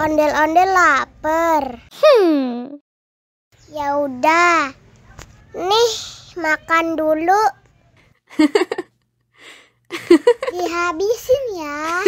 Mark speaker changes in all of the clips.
Speaker 1: Ondel-ondel lapar. Ya udah. Nih, makan dulu. Dihabisin ya.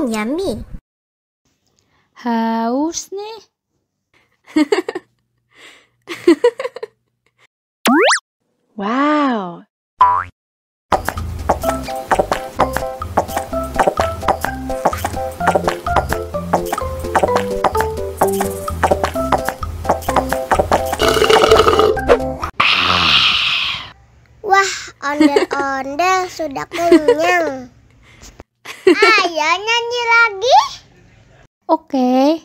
Speaker 1: Yummy.
Speaker 2: Haus nih. Wow.
Speaker 1: Wah, ondel-ondel sudah kenyang. Ayo nyanyi lagi.
Speaker 2: Oke.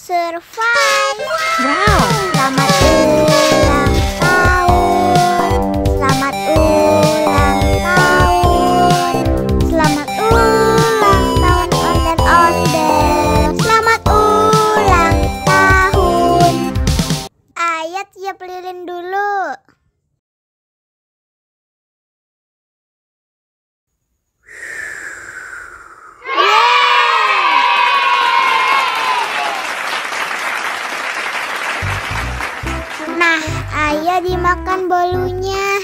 Speaker 1: Survive.
Speaker 2: Wow.
Speaker 1: Selamat ulang tahun. Selamat ulang tahun. Selamat ulang tahun ondel-ondel. Selamat ulang tahun. Ayo tiup lilin dulu. Nah, ayo dimakan bolunya.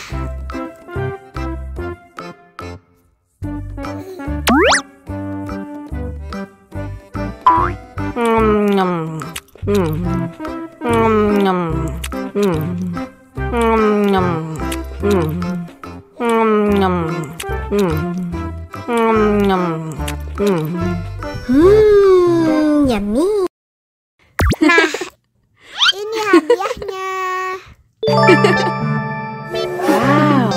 Speaker 1: Yummy. Nah, ini hadiahnya.
Speaker 2: Wow.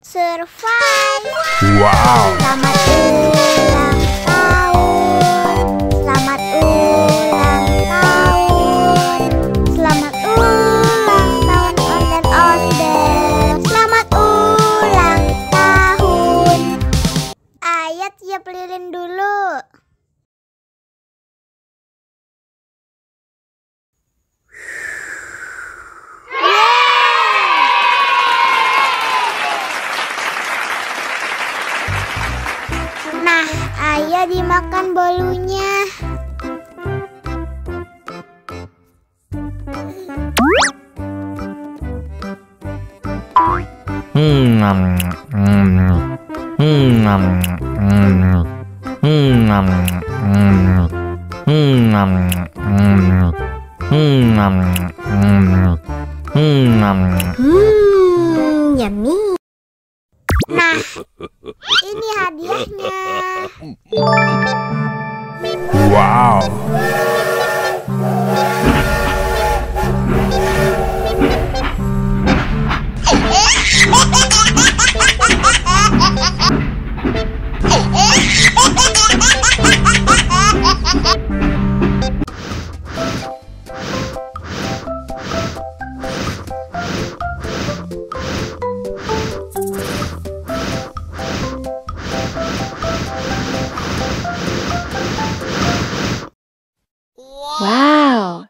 Speaker 1: Survive.
Speaker 3: Wow.
Speaker 1: Selamat ulang tahun. Selamat ulang tahun. Selamat ulang tahun ondel-ondel. Selamat ulang tahun. Ayo tiup lilin dulu. Nah, ayo dimakan bolunya. Yummy. Nah, ini hadiahnya.
Speaker 3: Wow.
Speaker 2: Wow.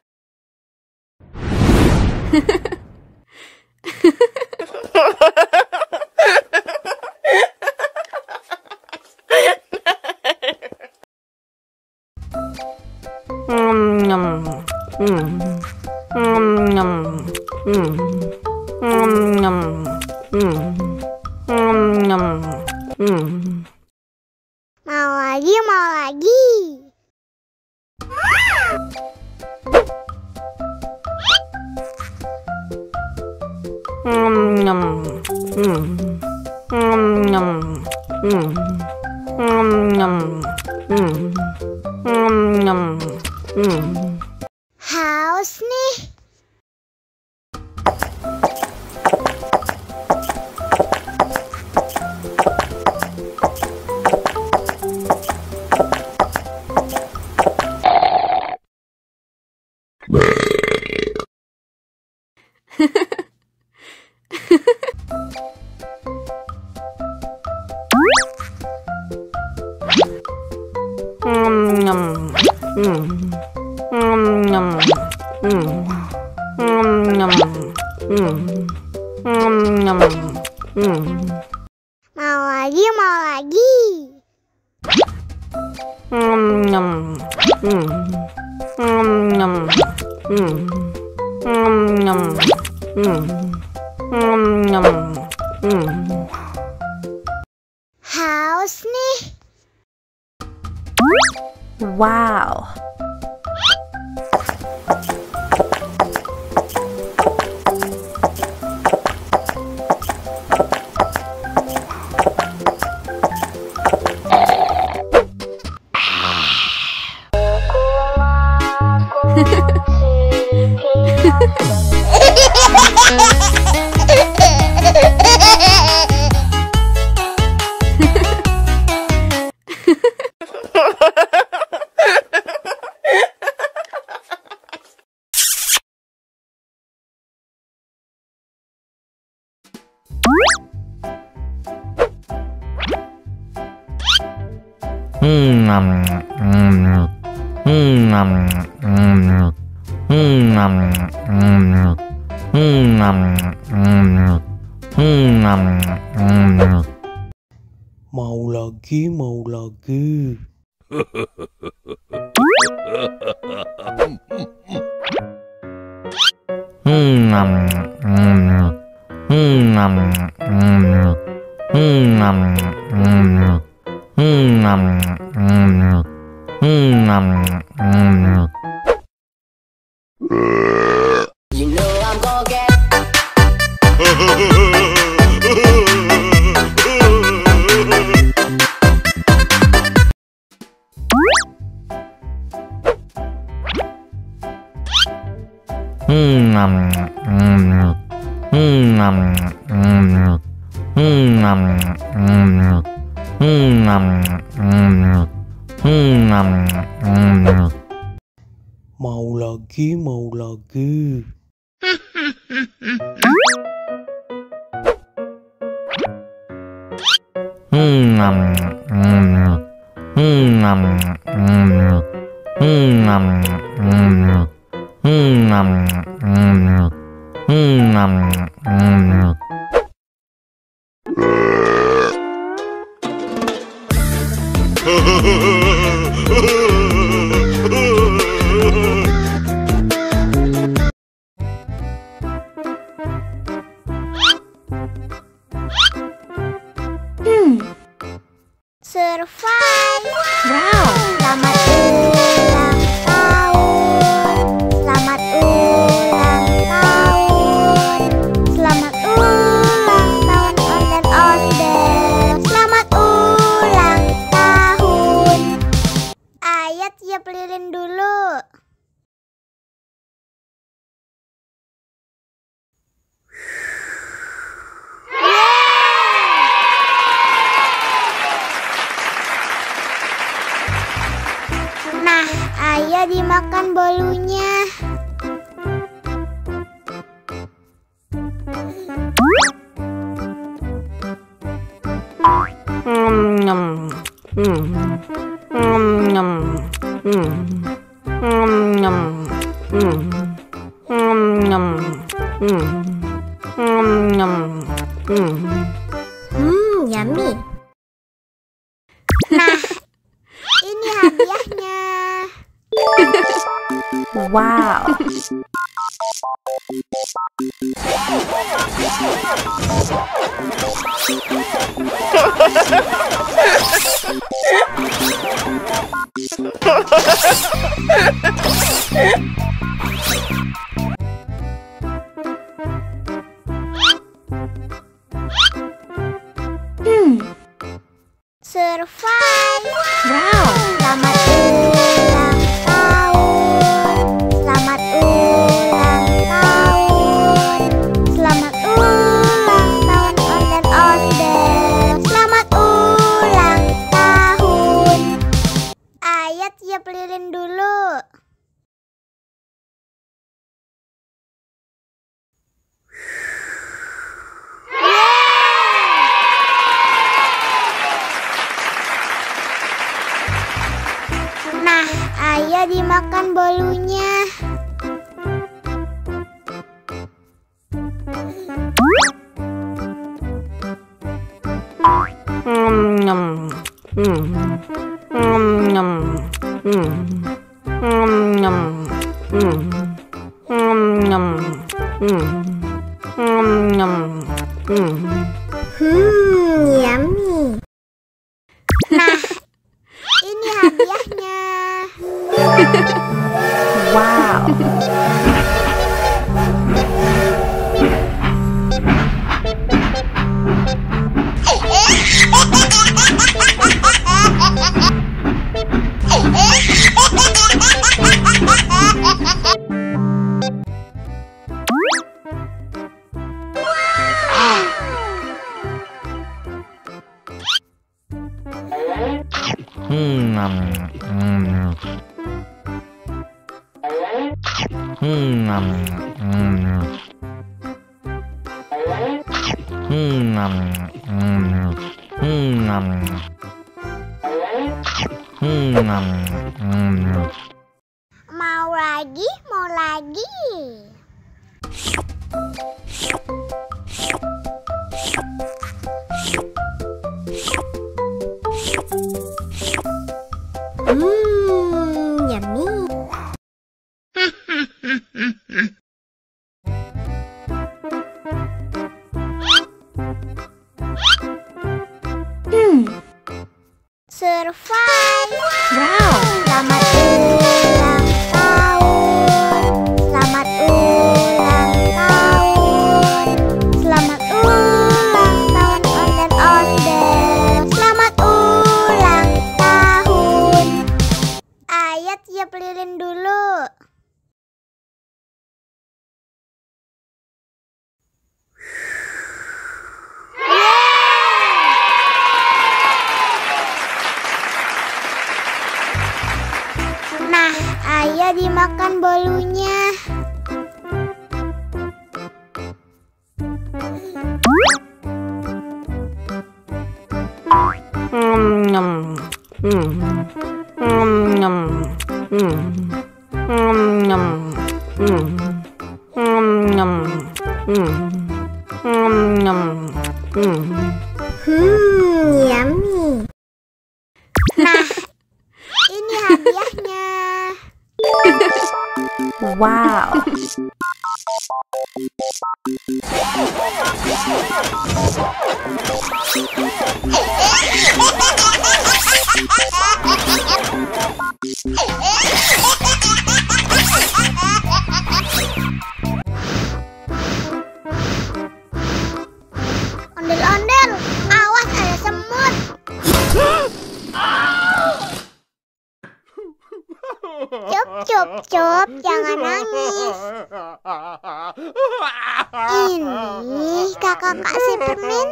Speaker 1: Mau lagi, mau lagi. Haus nih. Mau lagi, mau lagi. Haus nih.
Speaker 2: Wow.
Speaker 4: Mau lagi, mau lagi. Mau lagi, mau lagi.
Speaker 1: Survive.
Speaker 2: Wow.
Speaker 1: Selamat ulang tahun. Selamat ulang tahun. Selamat ulang tahun ondel-ondel. Selamat ulang tahun. Ayo tiup lilin dulu. Nah, ayo dimakan bolunya. Yummy. Nah, ini hadiahnya.
Speaker 2: Wow.
Speaker 1: Survive.
Speaker 2: Wow.
Speaker 1: Selamat ulang tahun. Selamat ulang tahun. Selamat ulang tahun ondel-ondel. Selamat ulang tahun. Ayat tiup lilin dulu. Nah, ayo dimakan bolunya. Yummy. Nah, ini hadiahnya.
Speaker 2: Wow.
Speaker 1: Mau lagi, mau lagi. Yummy. Survive.
Speaker 2: Wow.
Speaker 1: Selamat ulang tahun. Selamat ulang tahun. Selamat ulang tahun ondel-ondel. Selamat ulang tahun. Ayat tiup lilin dulu. Nah, ayo dimakan bolunya. Yummy. Nah, ini hadiahnya.
Speaker 2: Wow.
Speaker 1: Ondel-ondel, awas ada semut. Cup, cup, cup, jangan nangis. Ini kakak Superman.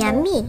Speaker 1: Yummy.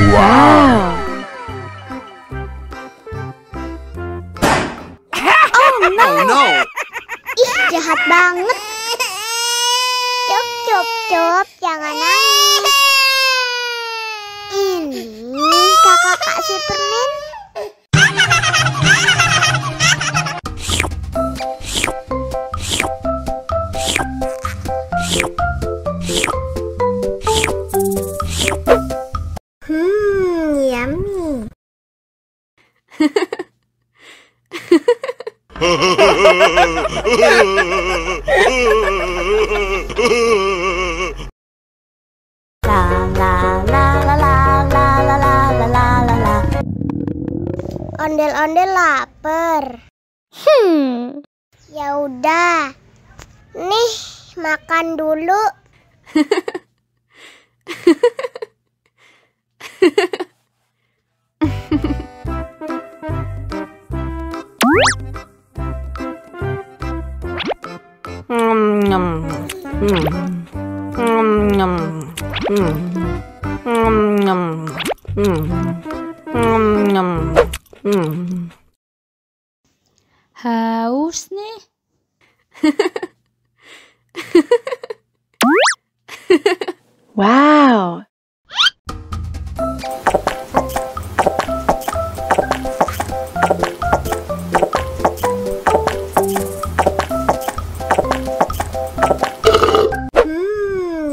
Speaker 3: Wow.
Speaker 5: Oh no!
Speaker 1: Ih, jahat banget. Cup, cup, cup, jangan nangis. Ini kakak kasih permen. Yummy. Ondel-ondel lapar. Ya udah. Nih, makan dulu.
Speaker 2: Haus nih. Wow.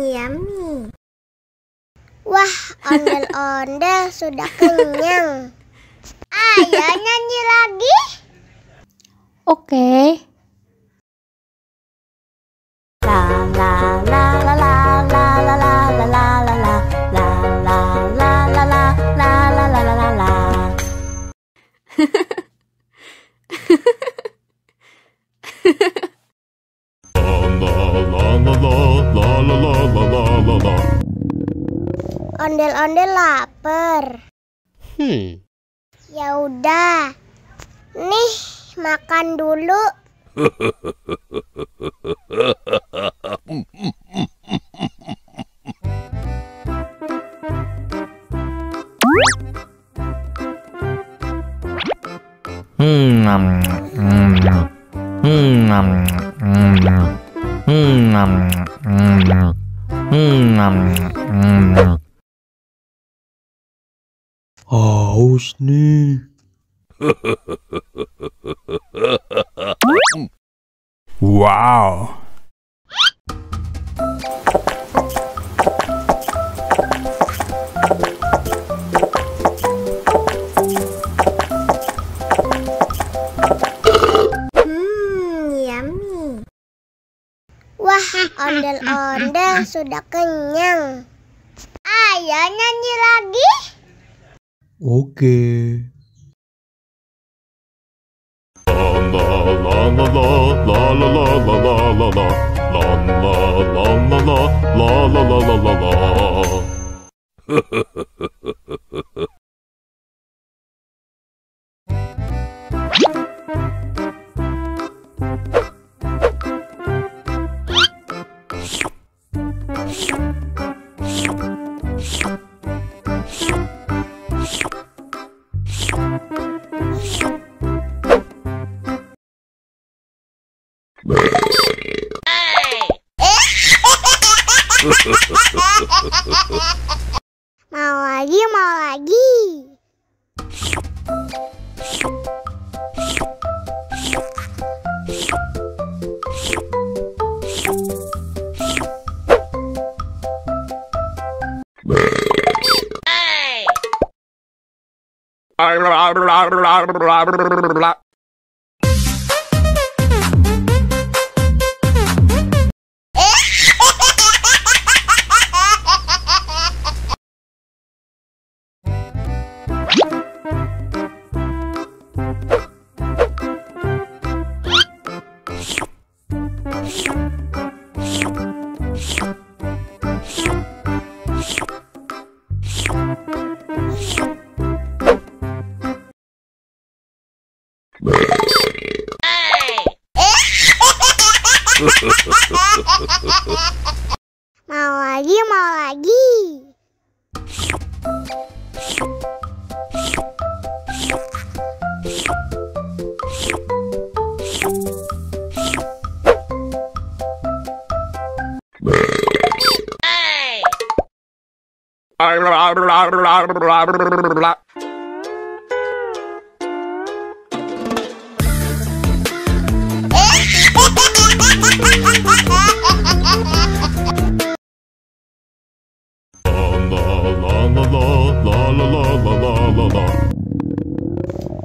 Speaker 1: Yummy. Wah, ondel-ondel sudah kenyang. Ayo nyanyi lagi.
Speaker 2: Oke.
Speaker 1: Ondel-ondel lapar. Ya udah. Nih, makan dulu.
Speaker 4: Haus nih.
Speaker 3: Wow.
Speaker 1: Yummy. Wah, ondel-ondel sudah kenyang. Ayo nyanyi lagi.
Speaker 4: Oke.
Speaker 1: Mau lagi, mau lagi. Mau lagi, mau lagi.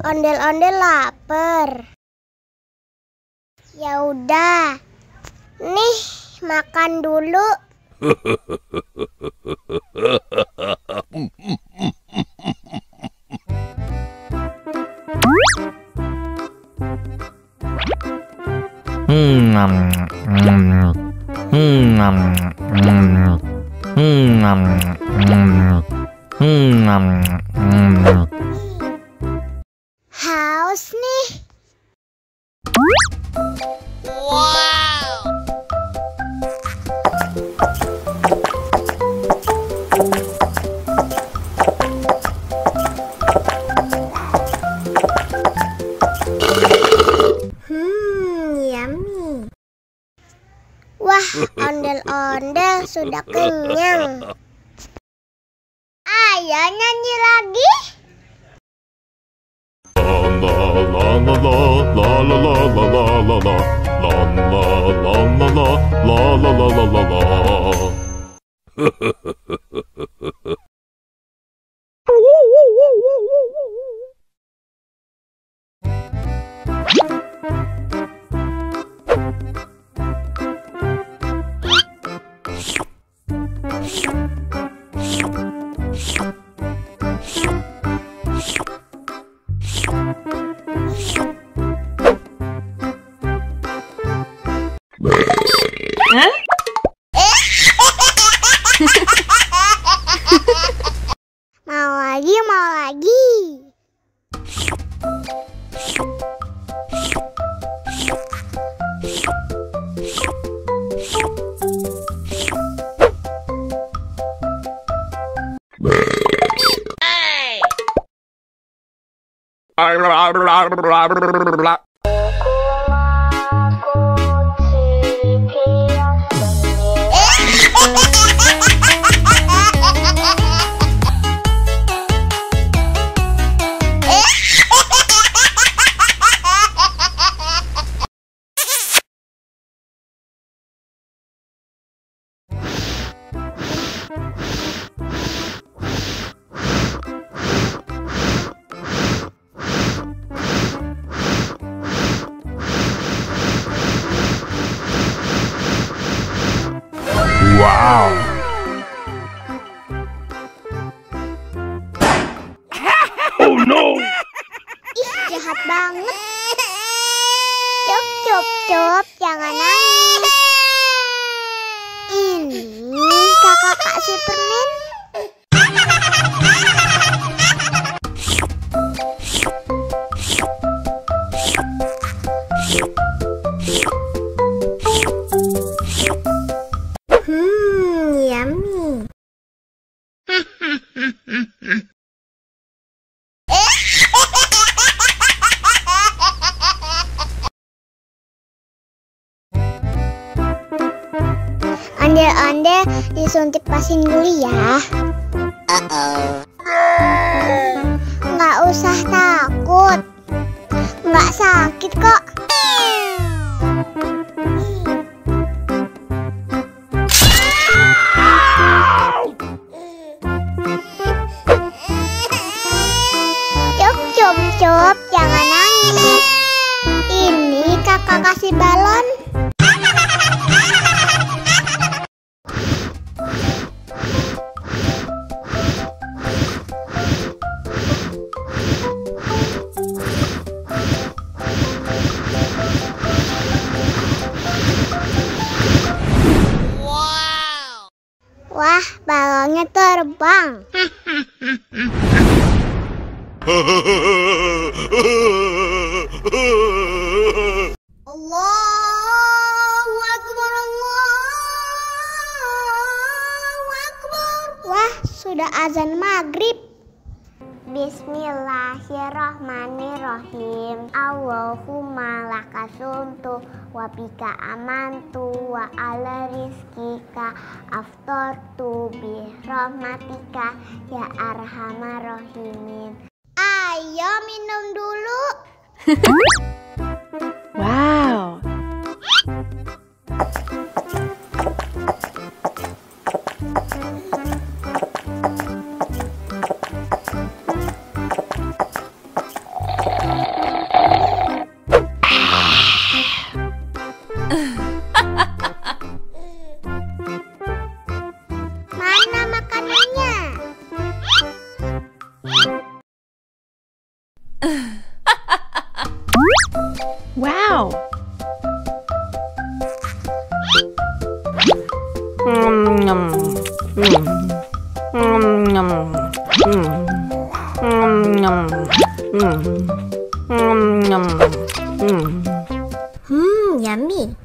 Speaker 1: Ondel-ondel lapar. Ya udah. Nih, makan dulu. Haus nih. Yummy. Wah, ondel-ondel sudah kenyang. Ayo nyanyi lagi. Mau lagi, mau lagi.
Speaker 3: Wow. Oh no.
Speaker 1: Ih, jahat banget. Cup, jangan nangis. Ini kakak kasih permen. Yummy. Ondel-ondel disuntik vaksin dulu ya. Nggak usah takut. Nggak sakit kok. Cup, jangan nangis. Ini kakak kasih balon. Wah, balonnya terbang. Allahu Akbar, Allahu Akbar. Wah, sudah azan maghrib. Bismillahirrahmanirrahim. Allahumma lakasumtu wa bika amantu wa ala rizkika aftortu bi rahmatika ya arhamar rahimin. Ayo minum dulu.
Speaker 2: Wow.
Speaker 1: Mana makanannya?
Speaker 2: Wow.
Speaker 1: Yummy.